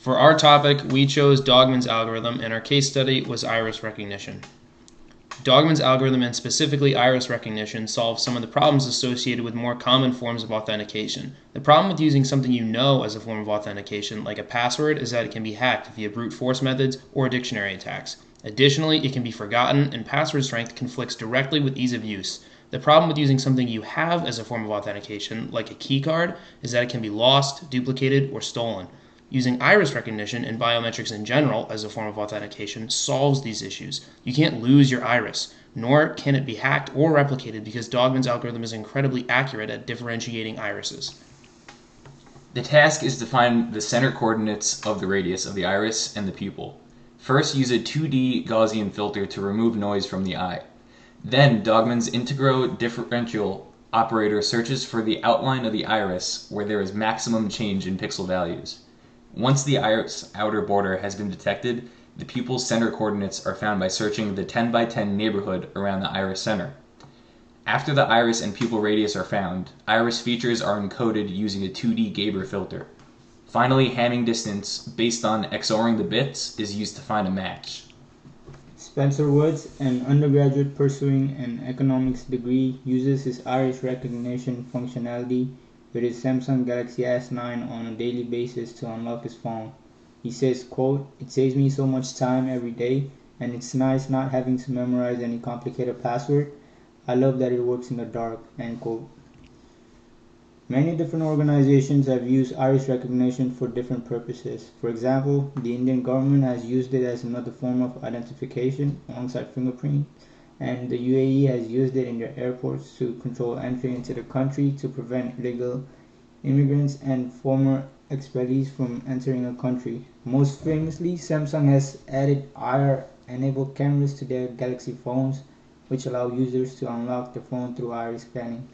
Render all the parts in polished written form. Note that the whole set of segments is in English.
For our topic, we chose Dogman's algorithm, and our case study was iris recognition. Dogman's algorithm, and specifically iris recognition, solves some of the problems associated with more common forms of authentication. The problem with using something you know as a form of authentication, like a password, is that it can be hacked via brute force methods or dictionary attacks. Additionally, it can be forgotten, and password strength conflicts directly with ease of use. The problem with using something you have as a form of authentication, like a keycard, is that it can be lost, duplicated, or stolen. Using iris recognition and biometrics in general as a form of authentication solves these issues. You can't lose your iris, nor can it be hacked or replicated because Dogman's algorithm is incredibly accurate at differentiating irises. The task is to find the center coordinates of the radius of the iris and the pupil. First, use a 2D Gaussian filter to remove noise from the eye. Then, Dogman's integral differential operator searches for the outline of the iris where there is maximum change in pixel values. Once the iris outer border has been detected, the pupil's center coordinates are found by searching the 10 by 10 neighborhood around the iris center. After the iris and pupil radius are found, iris features are encoded using a 2D Gabor filter. Finally, Hamming distance based on XORing the bits is used to find a match. Spencer Woods, an undergraduate pursuing an economics degree, uses his iris recognition functionality with his Samsung Galaxy S9 on a daily basis to unlock his phone. He says, quote, "It saves me so much time every day, and it's nice not having to memorize any complicated password. I love that it works in the dark," end quote. Many different organizations have used iris recognition for different purposes. For example, the Indian government has used it as another form of identification alongside fingerprint, and the UAE has used it in their airports to control entry into the country to prevent illegal immigrants and former expellees from entering a country. Most famously, Samsung has added IR-enabled cameras to their Galaxy phones, which allow users to unlock their phone through iris scanning.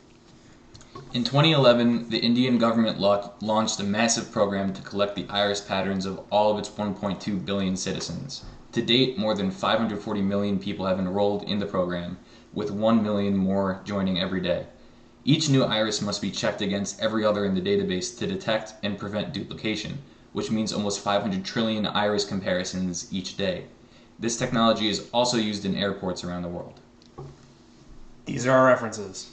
In 2011, the Indian government launched a massive program to collect the iris patterns of all of its 1.2 billion citizens. To date, more than 540 million people have enrolled in the program, with 1 million more joining every day. Each new iris must be checked against every other in the database to detect and prevent duplication, which means almost 500 trillion iris comparisons each day. This technology is also used in airports around the world. These are our references.